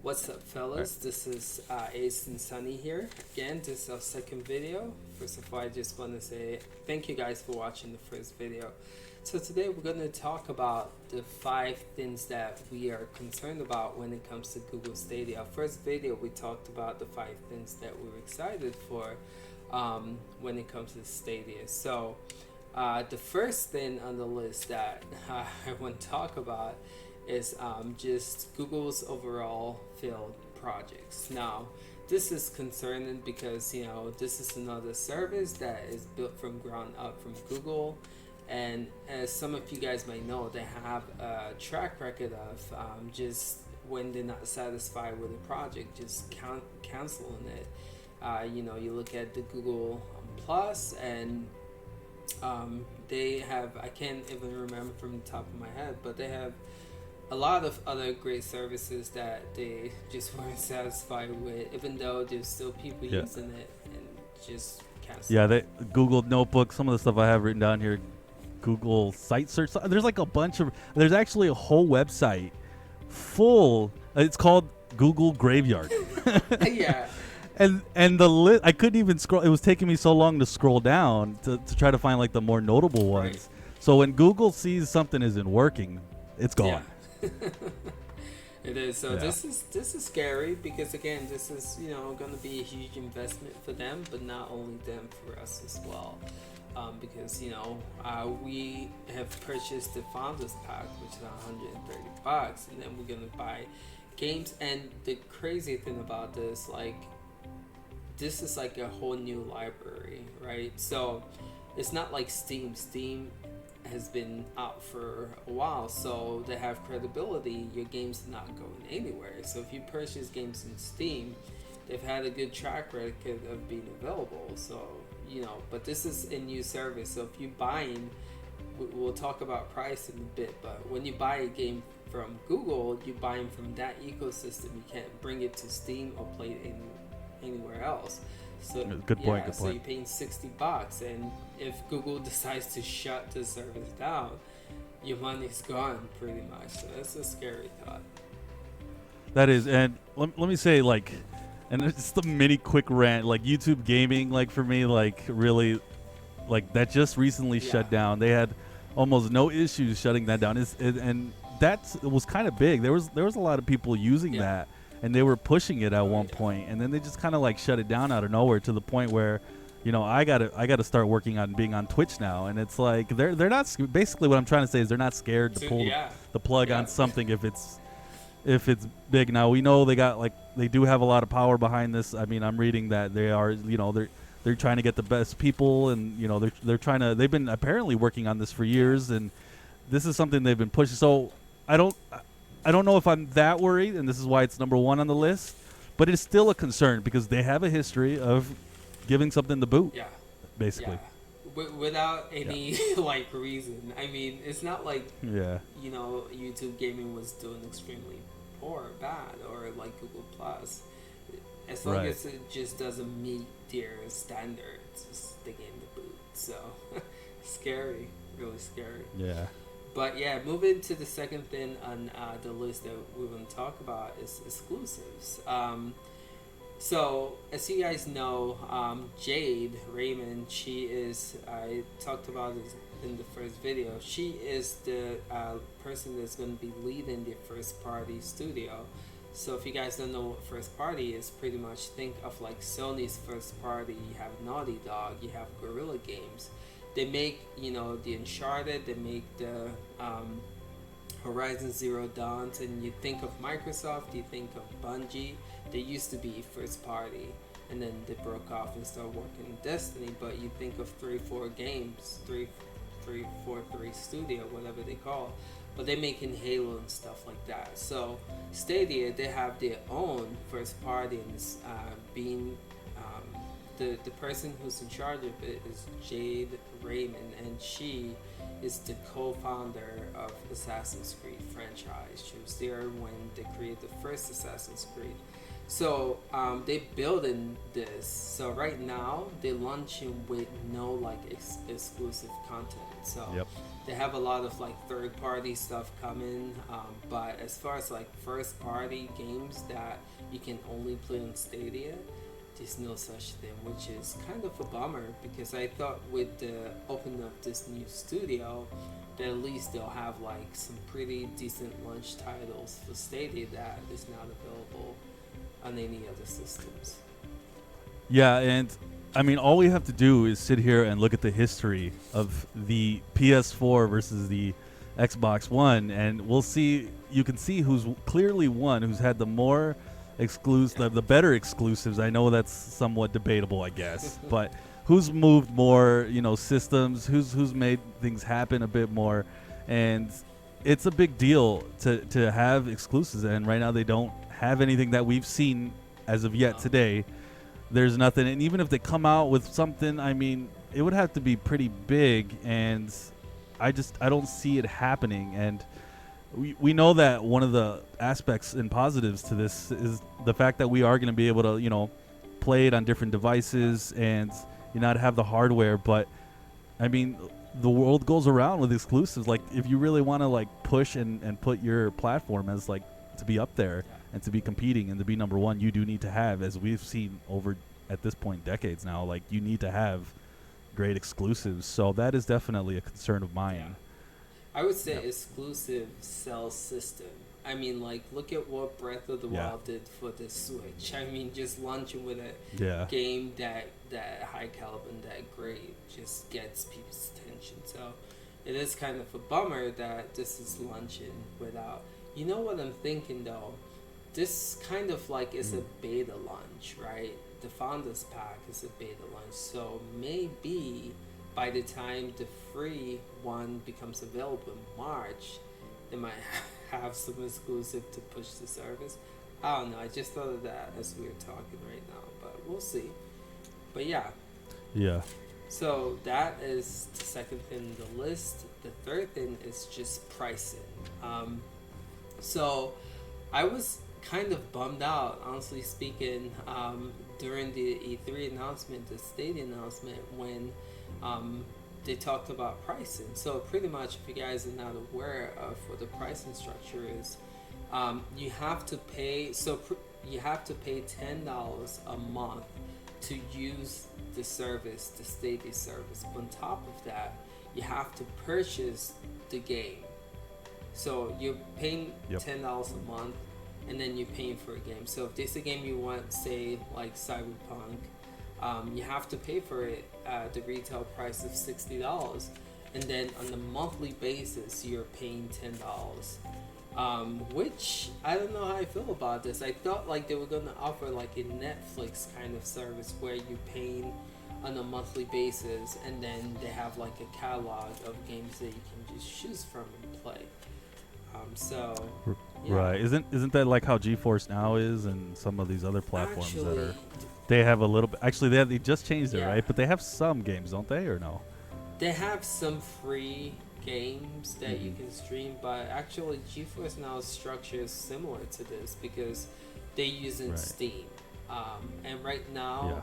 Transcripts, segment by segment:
What's up, fellas? This is Ace and Sunny here. Again, this is our second video. First of all, I just want to say thank you guys for watching the first video. So today we're going to talk about the 5 things that we are concerned about when it comes to Google Stadia. Our first video, we talked about the 5 things that we were excited for when it comes to Stadia. So the first thing on the list that I want to talk about is just Google's overall failed projects. Now, this is concerning because this is another service that is built from ground up from Google, and as some of you guys might know, they have a track record of just when they're not satisfied with a project, just canceling it. You look at the Google Plus, and they have, I can't even remember from the top of my head, but they have a lot of other great services that they just weren't satisfied with, even though there's still people using it and just cancel. Yeah, Google Notebook, some of the stuff I have written down here, Google Site Search. There's like a bunch of, there's actually a whole website full. It's called Google Graveyard. Yeah. And the list, I couldn't even scroll. It was taking me so long to scroll down to try to find like the more notable ones. Right. So when Google sees something isn't working, it's gone. Yeah. It is. So this is scary because again, this is going to be a huge investment for them, but not only them, for us as well. Because we have purchased the Founders Pack, which is $130, and then we're gonna buy games. And the crazy thing about this, this is like a whole new library, right? So it's not like Steam. Steam has been out for a while, so they have credibility. Your game's not going anywhere. So if you purchase games in Steam, they've had a good track record of being available. So but this is a new service. So if you're buying, we'll talk about price in a bit, but when you buy a game from Google, you're buying from that ecosystem. You can't bring it to Steam or play it anywhere else. So good point. So you're paying $60, and if Google decides to shut the service down, your money's gone pretty much. So that's a scary thought. That is, and let me say, and it's just a mini quick rant, YouTube gaming, for me, really, that just recently shut down. They had almost no issues shutting that down. And that was kind of big. There was a lot of people using that, and they were pushing it at one point, and then they just kind of shut it down out of nowhere, to the point where, I gotta start working on being on Twitch now, and it's they're not, basically what I'm trying to say is they're not scared to pull the plug on something if it's big. Now we know they do have a lot of power behind this. I mean, I'm reading that they are, they're trying to get the best people, and they've been apparently working on this for years, and this is something they've been pushing. So I don't know if I'm that worried, and this is why it's number 1 on the list, but it's still a concern because they have a history of giving something the boot. Yeah, basically. Yeah. Without any reason. I mean, it's not like YouTube gaming was doing extremely poor or bad, or like Google Plus. As long as it just doesn't meet their standards, they game the boot. So scary, really scary. Yeah. But moving to the second thing on the list that we want to talk about is exclusives. So, as you guys know, Jade Raymond, she is, I talked about this in the first video, she is the person that's going to be leading the first party studio. So if you guys don't know what first party is, pretty much think of Sony's first party. You have Naughty Dog, you have Guerrilla Games. They make, the Uncharted, they make the Horizon Zero Dawn, and you think of Microsoft, you think of Bungie. They used to be first party, and then they broke off and started working in Destiny. But you think of 343 Games, 343 Studio, whatever they call, but they're making Halo and stuff like that. So Stadia, they have their own first party, and it's being the person who's in charge of it is Jade Raymond, and she is the co-founder of Assassin's Creed franchise. She was there when they created the first Assassin's Creed. So they building this. So right now they're launching with no exclusive content. So they have a lot of like third party stuff coming, but as far as like first party games that you can only play on Stadia, there's no such thing, which is kind of a bummer because I thought with the opening of this new studio that at least they'll have like some pretty decent launch titles for Stadia that is not available on any other systems. Yeah, and I mean, all we have to do is sit here and look at the history of the PS4 versus the Xbox One, and we'll see. You can see who's clearly won, who's had the more exclusive, the better exclusives. I know that's somewhat debatable, I guess, but who's moved more, systems, who's made things happen a bit more, and it's a big deal to have exclusives. And right now, they don't have anything that we've seen as of yet today. There's nothing, and even if they come out with something, I mean, it would have to be pretty big, and I don't see it happening. And we know that one of the aspects and positives to this is the fact that we are going to be able to, play it on different devices and not have the hardware. But I mean, the world goes around with exclusives. Like, if you really want to like push and put your platform as like to be up there and to be competing and to be number one, you do need to have, as we've seen over at this point decades now, like you need to have great exclusives. So that is definitely a concern of mine. Yeah. I would say exclusive sell system. I mean, like, look at what Breath of the Wild did for the Switch. I mean, just launching with a game that high caliber and that great just gets people's attention. So it is kind of a bummer that this is launching without. You know what I'm thinking though? This kind of like is a beta launch, right? The Founders Pack is a beta launch. So maybe by the time the free one becomes available in March, they might have some exclusive to push the service. I don't know. I just thought of that as we were talking right now, but we'll see. But yeah. So that is the second thing on the list. The third thing is just pricing. So I was kind of bummed out, honestly speaking, during the E3 announcement, the Stadia announcement, when they talked about pricing. So pretty much, if you guys are not aware of what the pricing structure is, you have to pay. You have to pay $10 a month to use the service, the Stadia service. But on top of that, you have to purchase the game. So you're paying $10 a month, and then you're paying for a game. So if there's a game you want, say like Cyberpunk, you have to pay for it at the retail price of $60, and then on a monthly basis you're paying $10. Which I don't know how I feel about this. I thought like they were gonna offer like a Netflix kind of service where you're paying on a monthly basis, and then they have like a catalog of games that you can just choose from and play. Right, isn't that like how GeForce Now is and some of these other platforms actually, that are? They have a little bit. Actually, they just changed it, right? But they have some games, don't they, or no? They have some free games that you can stream, but actually GeForce Now's structure is similar to this because they're using Steam, and right now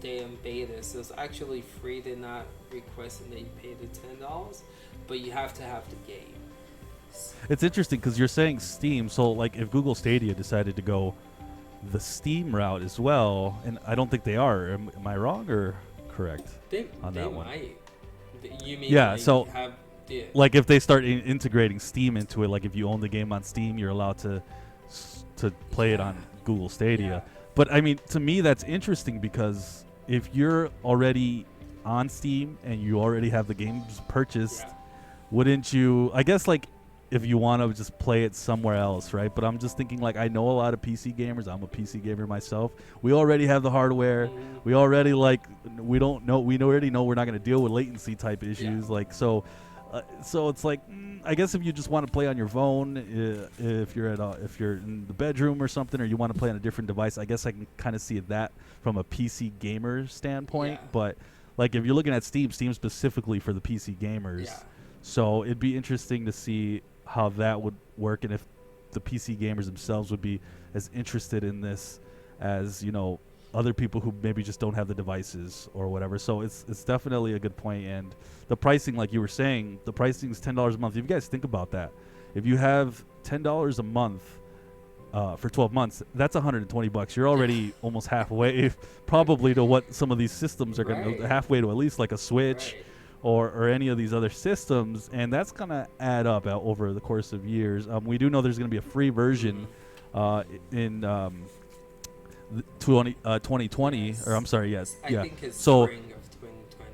they're in beta, so it's actually free. They're not requesting that you pay the $10, but you have to have the game. It's interesting because you're saying Steam, so like if Google Stadia decided to go the Steam route as well, and I don't think they are. Am I wrong or correct on that one? You mean so like if they start integrating Steam into it, like if you own the game on Steam, you're allowed to play it on Google Stadia. But I mean, to me, that's interesting because if you're already on Steam and you already have the games purchased, wouldn't you? I guess like if you want to just play it somewhere else, right? But I'm just thinking, like, I know a lot of PC gamers. I'm a PC gamer myself. We already have the hardware. We already we already know we're not going to deal with latency type issues. Like, so it's like, I guess if you just want to play on your phone, if you're in the bedroom or something, or you want to play on a different device, I guess I can kind of see that from a PC gamer standpoint. But like if you're looking at Steam specifically for the PC gamers, so it'd be interesting to see how that would work, and if the PC gamers themselves would be as interested in this as other people who maybe just don't have the devices or whatever. So it's definitely a good point. And the pricing, like you were saying, the pricing is $10 a month. If you guys think about that, if you have $10 a month for 12 months, that's $120. You're already almost halfway, probably, to what some of these systems are going to, halfway to at least like a Switch or any of these other systems, and that's going to add up over the course of years. We do know there's going to be a free version in 2020, or I'm sorry, yes, I think it's so spring of 2020.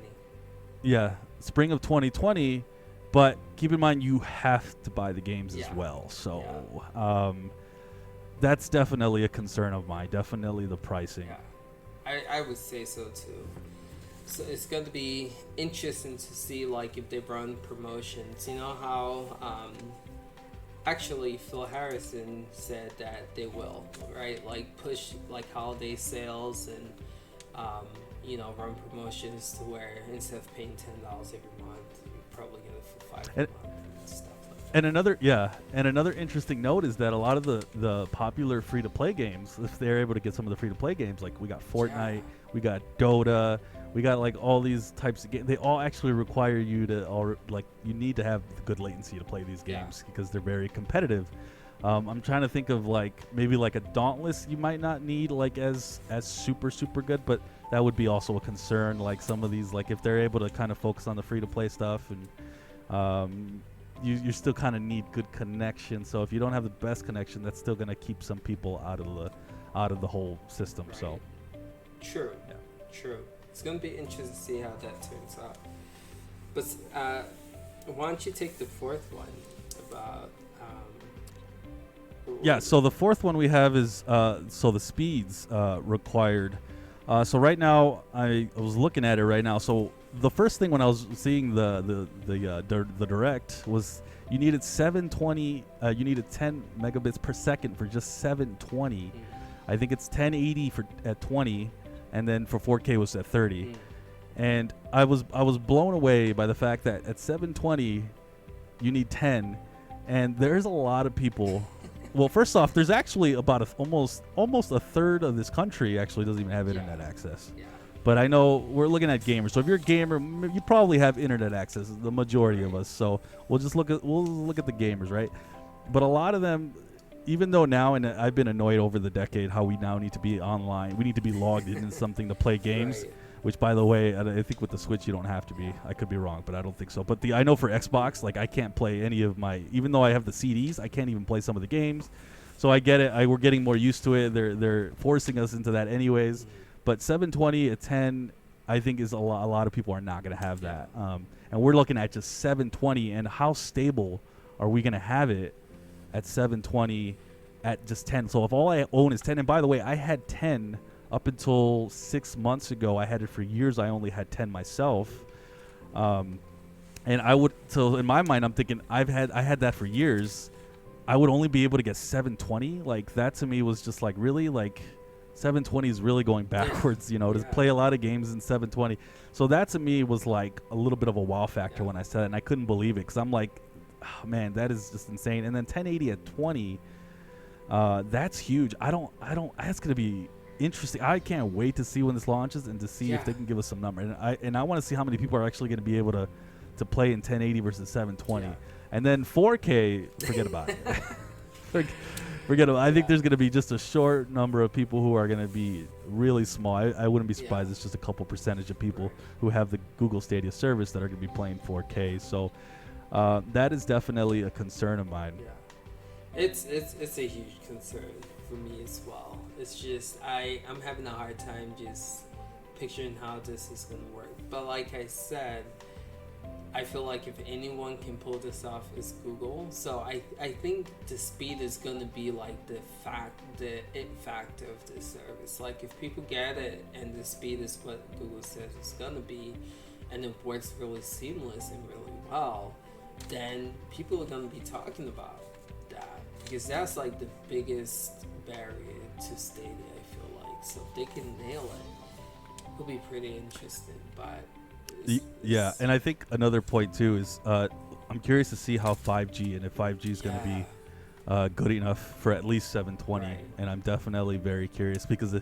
Yeah, spring of 2020. But keep in mind, you have to buy the games as well. So that's definitely a concern of mine. Definitely the pricing. Yeah, I would say so too. So it's going to be interesting to see, like, if they run promotions. You know how actually Phil Harrison said that they will, right? Like push like holiday sales and you know, run promotions to where instead of paying $10 every month, you're probably get it for $5 a month and stuff like that. And another interesting note is that a lot of the popular free to play games, if they're able to get some of the free to play games, like we got Fortnite, we got Dota, we got like all these types of games, they all actually require you to you need to have good latency to play these games because they're very competitive. I'm trying to think of like maybe like a Dauntless you might not need like as super good, but that would be also a concern. Like some of these, like if they're able to kind of focus on the free to play stuff, and you still kind of need good connection. So if you don't have the best connection, that's still going to keep some people out of the whole system. Right. So True. It's going to be interesting to see how that turns out. But why don't you take the fourth one about so the fourth one we have is so the speeds required. So right now I was looking at it right now. So the first thing when I was seeing the direct was you needed 720. You needed 10 megabits per second for just 720. I think it's 1080 at 20, and then for 4K was at 30. And I was blown away by the fact that at 720 you need 10, and there's a lot of people. Well, first off, there's actually about almost a third of this country actually doesn't even have internet access. But I know we're looking at gamers. So if you're a gamer, you probably have internet access. The majority of us. So we'll look at the gamers, right? But a lot of them, even though now, and I've been annoyed over the decade how we now need to be online. We need to be logged into something to play games. Which, by the way, I think with the Switch you don't have to be. I could be wrong, but I don't think so. But I know for Xbox, like I can't play any of my, even though I have the CDs, I can't even play some of the games. So I get it. We're getting more used to it. They're forcing us into that anyways. But 720 at 10, I think is a lot of people are not going to have that. And we're looking at just 720, and how stable are we going to have it at 720 at just 10? So if all I own is 10, and by the way, I had 10 up until 6 months ago. I had it for years. I only had 10 myself. And so in my mind, I'm thinking I had that for years. I would only be able to get 720. Like that to me was just like, really, like 720 is really going backwards, to play a lot of games in 720. So that to me was like a little bit of a wow factor when I said it, and I couldn't believe it because I'm like, oh, man, that is just insane. And then 1080 at 20, that's huge. That's going to be interesting. I can't wait to see when this launches and to see if they can give us some number. And I want to see how many people are actually going to be able to play in 1080 versus 720. And then 4K, forget about it. Forget about it. I think there's going to be just a short number of people who are going to be really small. I wouldn't be surprised. It's just a couple percentage of people who have the Google Stadia service that are going to be playing 4K. So that is definitely a concern of mine. It's a huge concern for me as well. It's just I'm having a hard time just picturing how this is going to work. But like I said, I feel like if anyone can pull this off, it's Google. So I think the speed is going to be like the it factor of this service. Like if people get it and the speed is what Google says it's going to be, and it works really seamless and really well, then people are going to be talking about that, because that's like the biggest barrier to Stadia, I feel like. So if they can nail it, it'll be pretty interesting. But and I think another point too is I'm curious to see how 5G and if 5G is going to be good enough for at least 720, Right. and I'm definitely very curious because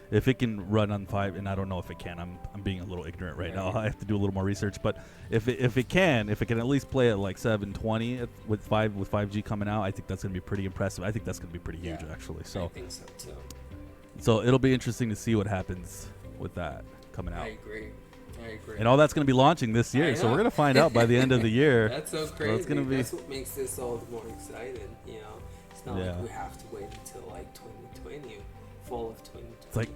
if it can run on 5, and I don't know if it can, I'm being a little ignorant right now. I have to do a little more research, but if it can at least play at like 720 with 5G coming out, I think that's going to be pretty impressive. I think that's going to be pretty huge actually. So I think so too. So it'll be interesting to see what happens with that coming out. I agree. And all that's going to be launching this year, so we're going to find out by the end of the year. That's so crazy. So it's gonna be That's what makes this all the more exciting. You know, it's not like we have to wait until like 2020, fall of 2020.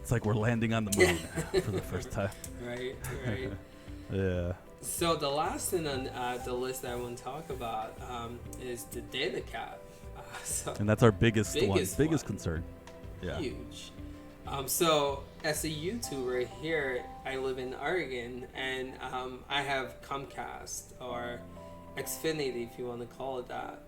It's like we're landing on the moon for the first time. Right. Yeah. So the last thing on the list that I want to talk about is the data cap. And that's our biggest one. concern. Yeah. Huge. So as a YouTuber here, I live in Oregon, and I have Comcast or Xfinity, if you want to call it that.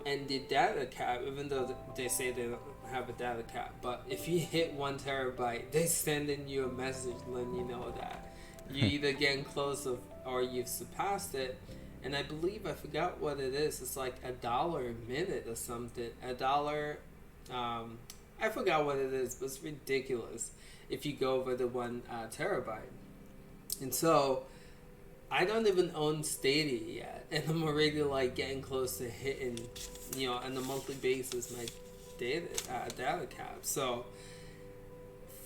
And the data cap, even though they say they don't have a data cap, but if you hit 1 terabyte, they send in you a message letting you know that you either getting close or you've surpassed it. And I believe, I forgot what it is. It's like $1 a minute or something. $1. I forgot what it is, but it's ridiculous if you go over the 1 terabyte. And so I don't even own Stadia yet, and I'm already like getting close to hitting, on a monthly basis, my data cap. So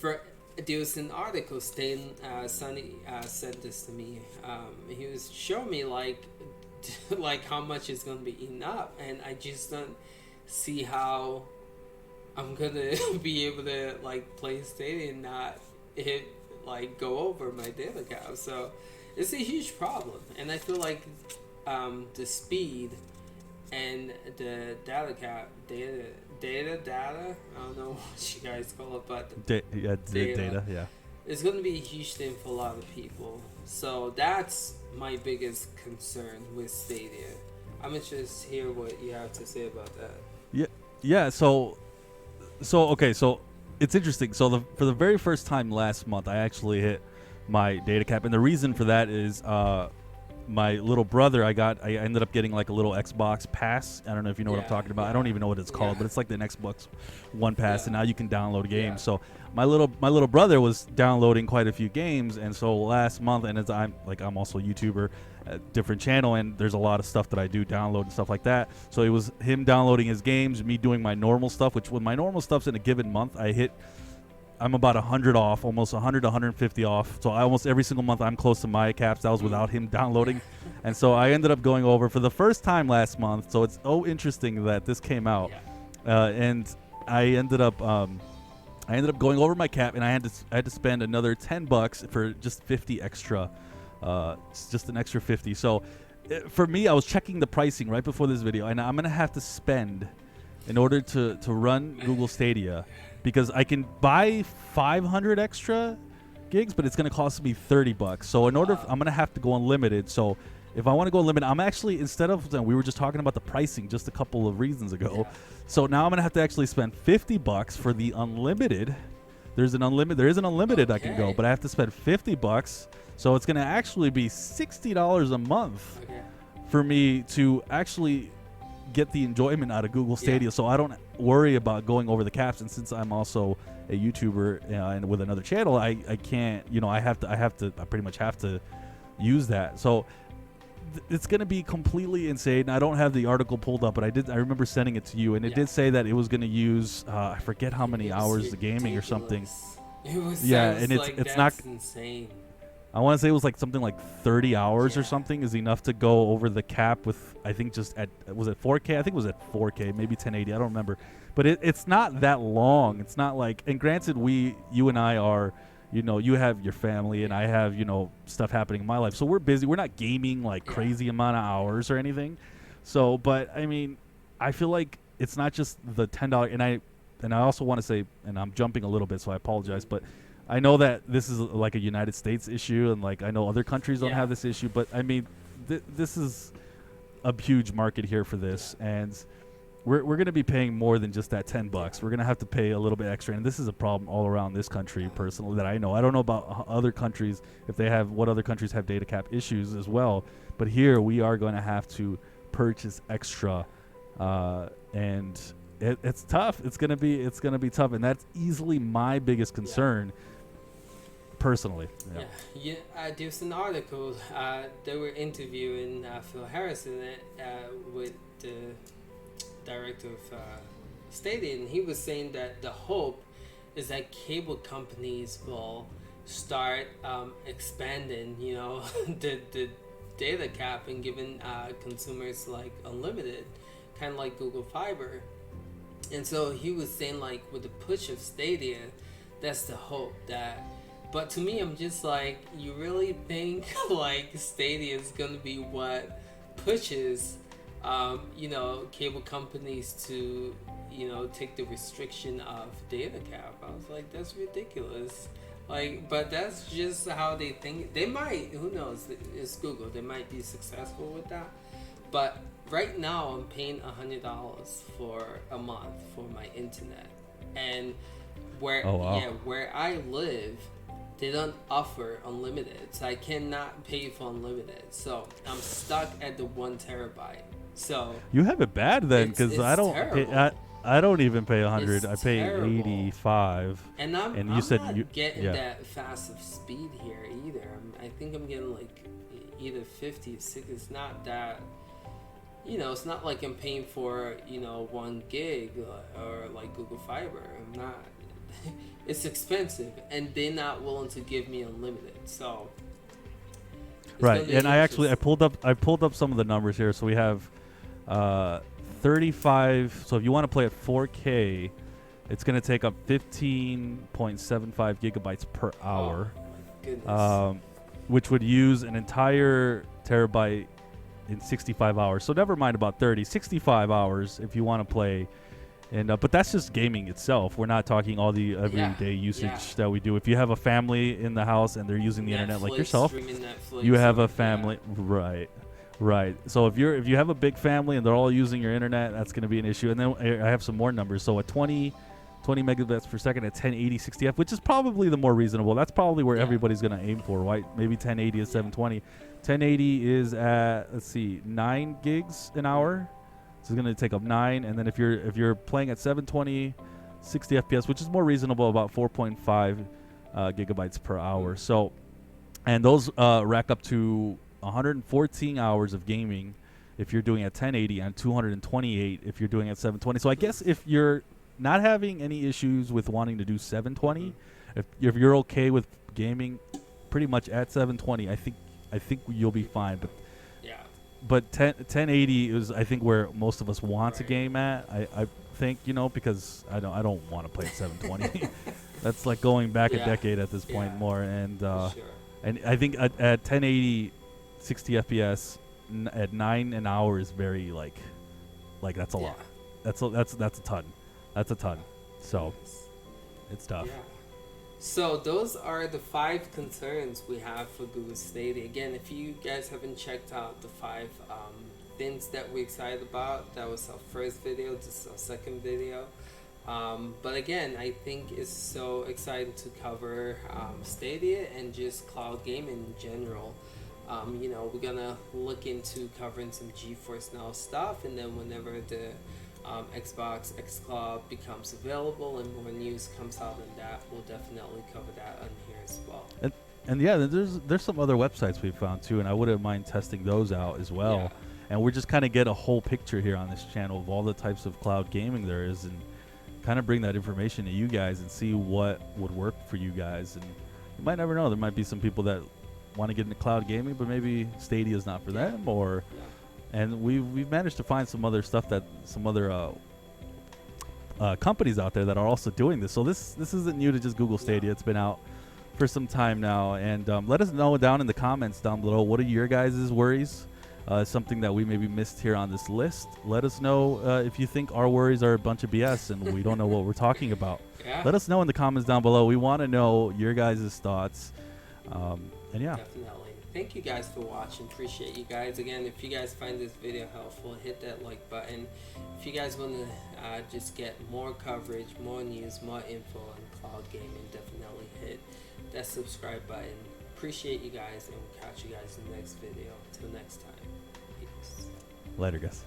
there was an article, Sonny sent this to me. He was showing me like how much is going to be enough, and I just don't see how I'm gonna be able to like play Stadia and not go over my data cap. So it's a huge problem, and I feel like the speed and the data cap, data. I don't know what you guys call it, but data. Yeah. It's gonna be a huge thing for a lot of people. So that's my biggest concern with Stadia. I'm interested to hear what you have to say about that. Yeah. So it's interesting. So for the very first time last month, I actually hit my data cap, and the reason for that is my little brother. I ended up getting like a little Xbox pass. I don't know if you know what I'm talking about. I don't even know what it's called, but it's like the Xbox One pass, and now you can download games. So my little brother was downloading quite a few games, and so last month, and I'm also a YouTuber, a different channel, and there's a lot of stuff that I do download and stuff like that. So it was him downloading his games, me doing my normal stuff, which when my normal stuff's in a given month, I'm about 100 off, almost 100 to 150 off. So almost every single month I'm close to my caps. That was without him downloading. And so I ended up going over for the first time last month. So it's interesting that this came out. And I ended up going over my cap, and I had to spend another $10 for just 50 extra, just an extra 50. So for me, I was checking the pricing right before this video, and I'm gonna have to spend in order to run Google Stadia, because I can buy 500 extra gigs, but it's going to cost me $30. So I'm going to have to go unlimited. So if I want to go unlimited, I'm actually, we were just talking about the pricing just a couple of reasons ago. So now I'm going to have to actually spend $50 for the unlimited. There is an unlimited I can go, but I have to spend $50. So it's going to actually be $60 a month for me to actually get the enjoyment out of Google Stadia. So I don't worry about going over the caps, and since I'm also a YouTuber and with another channel, I can't, I pretty much have to use that. So it's going to be completely insane. I don't have the article pulled up, but I remember sending it to you, and it did say that it was going to use I forget how many hours of gaming or something. It was and it's not insane. I want to say it was like something like 30 hours or something is enough to go over the cap with, I think, was it 4K? I think it was at 4K, maybe 1080. I don't remember. But it's not that long. It's not like, and granted, you and I are, you have your family, and I have, stuff happening in my life. So we're busy. We're not gaming like crazy amount of hours or anything. So, but I mean, I feel like it's not just the $10. And I also want to say, and I'm jumping a little bit, so I apologize, but I know that this is like a United States issue, and like I know other countries don't have this issue, but I mean, this is a huge market here for this, and we're going to be paying more than just that $10. We're going to have to pay a little bit extra, and this is a problem all around this country personally that I know. I don't know about other countries, what other countries have data cap issues as well, but here we are going to have to purchase extra and it's tough. It's gonna be tough, and that's easily my biggest concern, personally. There's an article. They were interviewing Phil Harrison with the director of Stadia, and he was saying that the hope is that cable companies will start expanding, the data cap and giving consumers like unlimited, kind of like Google Fiber. And so he was saying, like, with the push of Stadia, that's the hope. But to me, I'm just like, you really think like Stadia is gonna be what pushes cable companies to take the restriction of data cap? I was like, that's ridiculous. Like, but that's just how they think. They might, who knows? It's Google. They might be successful with that. But right now, I'm paying $100 for a month for my internet, and where I live, they don't offer unlimited, so I cannot pay for unlimited. So I'm stuck at the 1 terabyte. So you have it bad then, because I don't. I don't even pay 100. I pay terrible. 85. And you said not getting that fast of speed here either. I think I'm getting like either 50 or 60. It's not that. It's not like I'm paying for 1 gig or like Google Fiber. I'm not. It's expensive, and they're not willing to give me unlimited. So. Right, and I pulled up some of the numbers here. So we have 35. So if you want to play at 4K, it's going to take up 15.75 gigabytes per hour, which would use an entire terabyte in 65 hours. So never mind about 65 hours if you want to play. And but that's just gaming itself. We're not talking all the everyday usage that we do. If you have a family in the house and they're using the internet like yourself, you have a family, right. So if you have a big family and they're all using your internet, that's going to be an issue. And then I have some more numbers. So at 20 megabits per second at 1080 60f, which is probably the more reasonable. That's probably where everybody's going to aim for, right? Maybe 1080 is 720. 1080 is at 9 gigs an hour. So it's going to take up 9, and then if you're playing at 720, 60 FPS, which is more reasonable, about 4.5 gigabytes per hour. So, and those rack up to 114 hours of gaming if you're doing at 1080, and 228 if you're doing at 720. So I guess if you're not having any issues with wanting to do 720, if you're okay with gaming pretty much at 720, I think you'll be fine. But 1080 is, I think, where most of us want to game at. I think, because I don't want to play at 720. That's like going back a decade at this point more. And and I think at 1080, 60 FPS at 9 an hour is very like that's a lot. That's a ton. That's a ton. So it's tough. Yeah. So those are the 5 concerns we have for Google Stadia. Again, if you guys haven't checked out the 5 things that we're excited about, that was our first video. This is our second video. But again, I think it's so exciting to cover Stadia and just cloud gaming in general. We're gonna look into covering some Geforce Now stuff, and then whenever the Xbox xCloud becomes available and more news comes out on that, we'll definitely cover that on here as well. And there's some other websites we found too, and I wouldn't mind testing those out as well. Yeah. And we're just kind of get a whole picture here on this channel of all the types of cloud gaming there is, and kind of bring that information to you guys and see what would work for you guys. And you might never know, there might be some people that want to get into cloud gaming, but maybe Stadia is not for them, or. And we've managed to find some other stuff that some other companies out there that are also doing this. So this isn't new to just Google Stadia. It's been out for some time now. And let us know down in the comments down below, what are your guys' worries? Something that we maybe missed here on this list. Let us know if you think our worries are a bunch of BS and we don't know what we're talking about. Let us know in the comments down below. We want to know your guys' thoughts. And yeah. Definitely. Thank you guys for watching. Appreciate you guys. Again, if you guys find this video helpful, hit that like button. If you guys want to just get more coverage, more news, more info on cloud gaming, definitely hit that subscribe button. Appreciate you guys, and we'll catch you guys in the next video. Till next time. Peace. Later, guys.